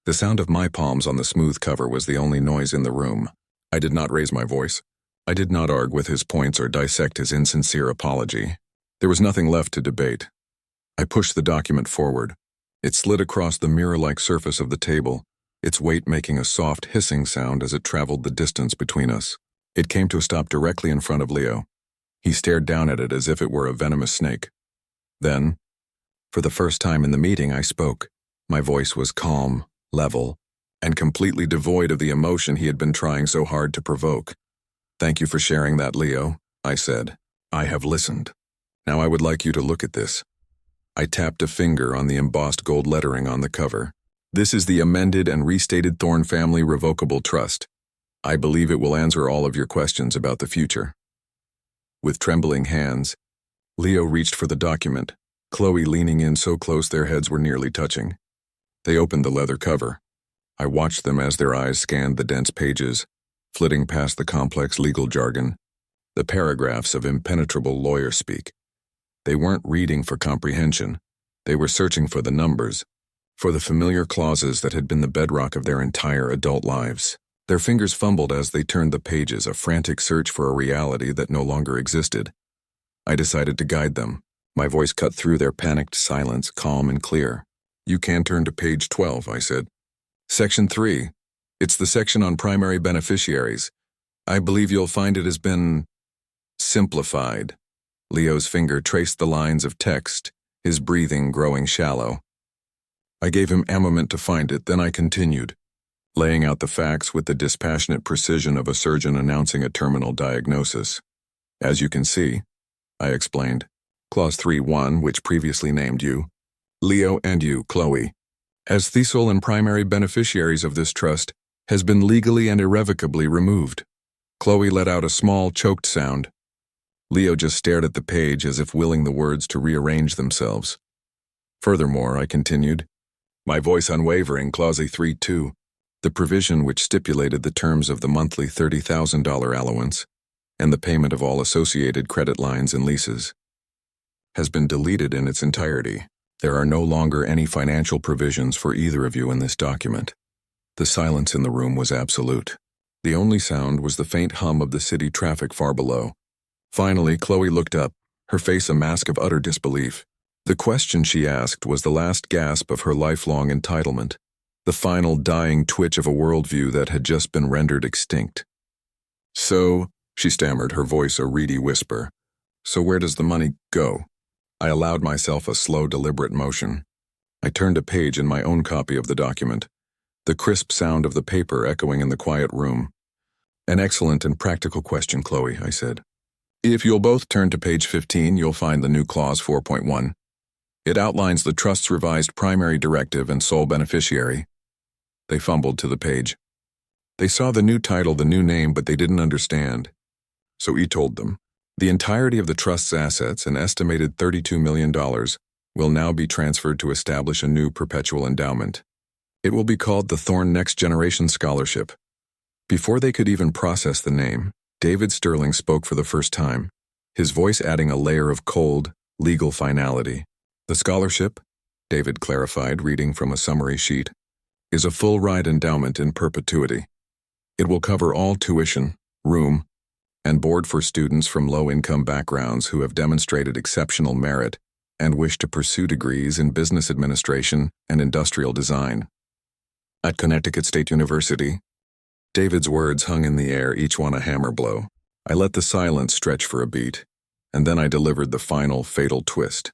The sound of my palms on the smooth cover was the only noise in the room. I did not raise my voice. I did not argue with his points or dissect his insincere apology. There was nothing left to debate. I pushed the document forward. It slid across the mirror-like surface of the table, its weight making a soft hissing sound as it traveled the distance between us. It came to a stop directly in front of Leo. He stared down at it as if it were a venomous snake. Then, for the first time in the meeting, I spoke. My voice was calm, level, and completely devoid of the emotion he had been trying so hard to provoke. "Thank you for sharing that, Leo," I said. "I have listened. Now I would like you to look at this." I tapped a finger on the embossed gold lettering on the cover. "This is the amended and restated Thorne Family Revocable Trust. I believe it will answer all of your questions about the future." With trembling hands, Leo reached for the document, Chloe leaning in so close their heads were nearly touching. They opened the leather cover. I watched them as their eyes scanned the dense pages, flitting past the complex legal jargon, the paragraphs of impenetrable lawyer speak. They weren't reading for comprehension. They were searching for the numbers, for the familiar clauses that had been the bedrock of their entire adult lives. Their fingers fumbled as they turned the pages, a frantic search for a reality that no longer existed. I decided to guide them. My voice cut through their panicked silence, calm and clear. "You can turn to page 12, I said. "Section 3. It's the section on primary beneficiaries. I believe you'll find it has been simplified." Leo's finger traced the lines of text, his breathing growing shallow. I gave him a moment to find it, then I continued, laying out the facts with the dispassionate precision of a surgeon announcing a terminal diagnosis. "As you can see," I explained, Clause 3.1, which previously named you, Leo, and you, Chloe, as thesil and primary beneficiaries of this trust, has been legally and irrevocably removed." Chloe let out a small, choked sound. Leo just stared at the page as if willing the words to rearrange themselves. "Furthermore," I continued, my voice unwavering, Clause 3.2, the provision which stipulated the terms of the monthly $30,000 allowance and the payment of all associated credit lines and leases, has been deleted in its entirety. There are no longer any financial provisions for either of you in this document. The silence in the room was absolute. The only sound was the faint hum of the city traffic far below. Finally, Chloe looked up, her face a mask of utter disbelief. The question she asked was the last gasp of her lifelong entitlement, the final dying twitch of a worldview that had just been rendered extinct. "So," she stammered, her voice a reedy whisper, "so where does the money go?" I allowed myself a slow, deliberate motion. I turned a page in my own copy of the document, the crisp sound of the paper echoing in the quiet room. "An excellent and practical question, Chloe," I said. "If you'll both turn to page 15, you'll find the new clause 4.1. It outlines the trust's revised primary directive and sole beneficiary." They fumbled to the page. They saw the new title, the new name, but they didn't understand. So he told them. The entirety of the trust's assets, an estimated $32 million, will now be transferred to establish a new perpetual endowment. It will be called the Thorne Next Generation Scholarship. Before they could even process the name, David Sterling spoke for the first time, his voice adding a layer of cold, legal finality. "The scholarship," David clarified, reading from a summary sheet, "is a full-ride endowment in perpetuity. It will cover all tuition, room, and board for students from low-income backgrounds who have demonstrated exceptional merit and wish to pursue degrees in business administration and industrial design. At Connecticut State University." David's words hung in the air, each one a hammer blow. I let the silence stretch for a beat, and then I delivered the final, fatal twist.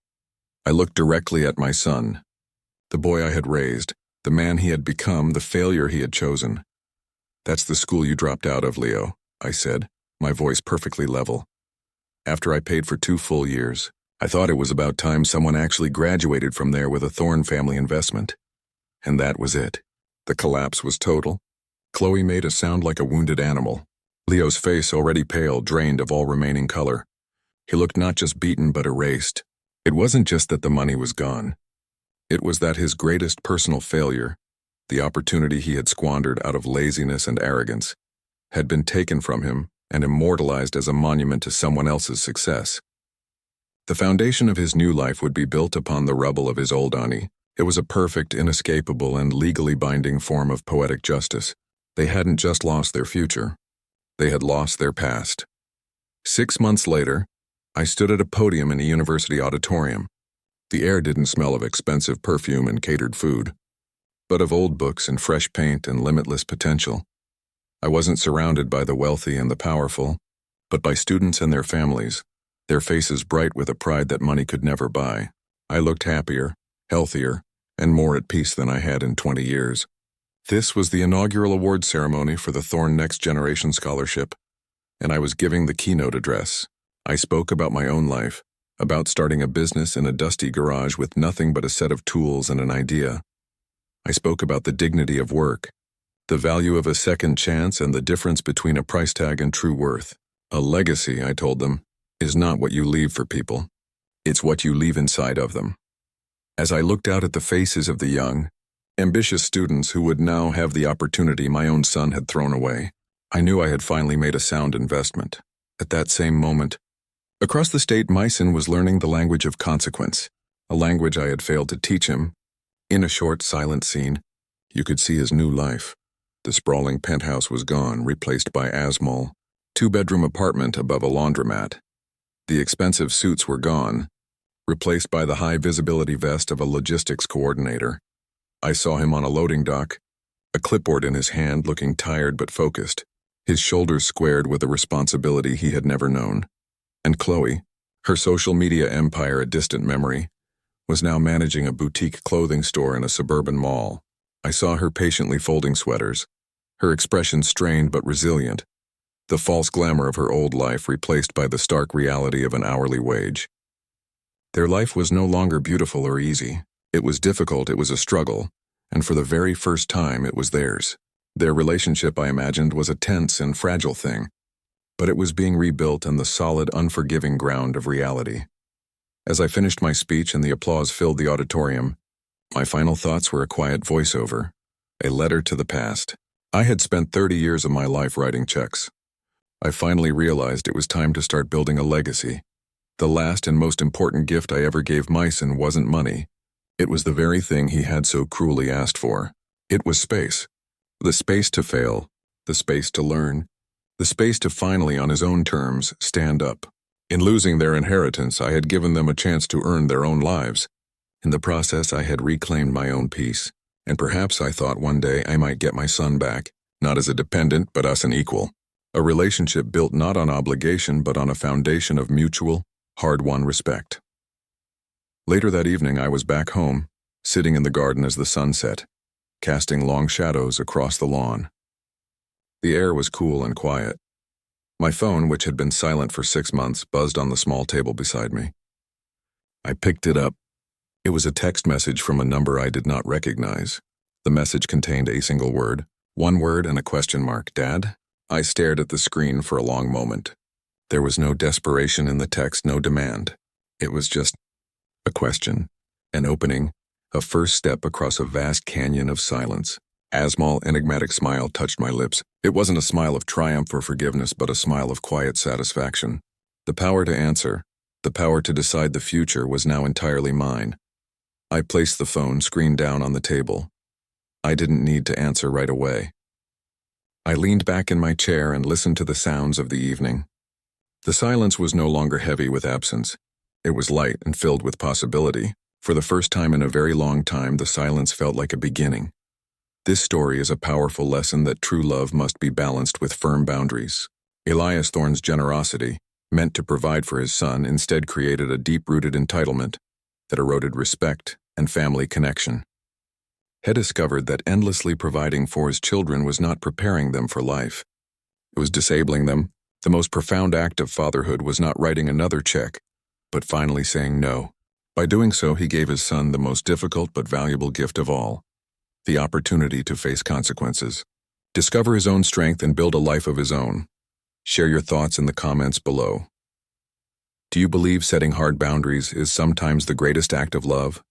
I looked directly at my son, the boy I had raised, the man he had become, the failure he had chosen. "That's the school you dropped out of, Leo," I said, my voice perfectly level. "After I paid for 2 full years, I thought it was about time someone actually graduated from there with a Thorne family investment. And that was it. The collapse was total." Chloe made a sound like a wounded animal. Leo's face, already pale, drained of all remaining color. He looked not just beaten but erased. It wasn't just that the money was gone. It was that his greatest personal failure, the opportunity he had squandered out of laziness and arrogance, had been taken from him and immortalized as a monument to someone else's success. The foundation of his new life would be built upon the rubble of his old Ani. It was a perfect, inescapable, and legally binding form of poetic justice. They hadn't just lost their future. They had lost their past. 6 months later, I stood at a podium in a university auditorium. The air didn't smell of expensive perfume and catered food, but of old books and fresh paint and limitless potential. I wasn't surrounded by the wealthy and the powerful, but by students and their families, their faces bright with a pride that money could never buy. I looked happier, healthier, and more at peace than I had in 20 years. This was the inaugural award ceremony for the Thorne Next Generation Scholarship, and I was giving the keynote address. I spoke about my own life, about starting a business in a dusty garage with nothing but a set of tools and an idea. I spoke about the dignity of work, the value of a second chance, and the difference between a price tag and true worth. A legacy, I told them, is not what you leave for people. It's what you leave inside of them. As I looked out at the faces of the young, ambitious students who would now have the opportunity my own son had thrown away, I knew I had finally made a sound investment. At that same moment, across the state, my son was learning the language of consequence. a language I had failed to teach him. In a short, silent scene, you could see his new life. The sprawling penthouse was gone, replaced by a small, two-bedroom apartment above a laundromat. The expensive suits were gone, replaced by the high-visibility vest of a logistics coordinator. I saw him on a loading dock, a clipboard in his hand, looking tired but focused, his shoulders squared with a responsibility he had never known. And Chloe, her social media empire a distant memory, was now managing a boutique clothing store in a suburban mall. I saw her patiently folding sweaters, her expression strained but resilient, the false glamour of her old life replaced by the stark reality of an hourly wage. Their life was no longer beautiful or easy. It was difficult, it was a struggle, and for the very first time it was theirs. Their relationship, I imagined, was a tense and fragile thing, but it was being rebuilt on the solid, unforgiving ground of reality. As I finished my speech and the applause filled the auditorium, my final thoughts were a quiet voiceover, a letter to the past. I had spent 30 years of my life writing checks. I finally realized it was time to start building a legacy. The last and most important gift I ever gave Myson wasn't money. It was the very thing he had so cruelly asked for. It was space. The space to fail, the space to learn, the space to finally, on his own terms, stand up. In losing their inheritance, I had given them a chance to earn their own lives. In the process, I had reclaimed my own peace, and perhaps I thought one day I might get my son back, not as a dependent, but as an equal. A relationship built not on obligation, but on a foundation of mutual, hard-won respect. Later that evening, I was back home, sitting in the garden as the sun set, casting long shadows across the lawn. The air was cool and quiet. My phone, which had been silent for 6 months, buzzed on the small table beside me. I picked it up. It was a text message from a number I did not recognize. The message contained a single word, one word and a question mark. Dad? I stared at the screen for a long moment. There was no desperation in the text, no demand. It was just a question, an opening, a first step across a vast canyon of silence. A small, enigmatic smile touched my lips. It wasn't a smile of triumph or forgiveness, but a smile of quiet satisfaction. The power to answer, the power to decide the future was now entirely mine. I placed the phone screen down on the table. I didn't need to answer right away. I leaned back in my chair and listened to the sounds of the evening. The silence was no longer heavy with absence. It was light and filled with possibility. For the first time in a very long time, the silence felt like a beginning. This story is a powerful lesson that true love must be balanced with firm boundaries. Elias Thorne's generosity, meant to provide for his son, instead created a deep-rooted entitlement that eroded respect and family connection. He discovered that endlessly providing for his children was not preparing them for life. It was disabling them. The most profound act of fatherhood was not writing another check, but finally saying no. By doing so, he gave his son the most difficult but valuable gift of all, the opportunity to face consequences, discover his own strength, and build a life of his own. Share your thoughts in the comments below. Do you believe setting hard boundaries is sometimes the greatest act of love?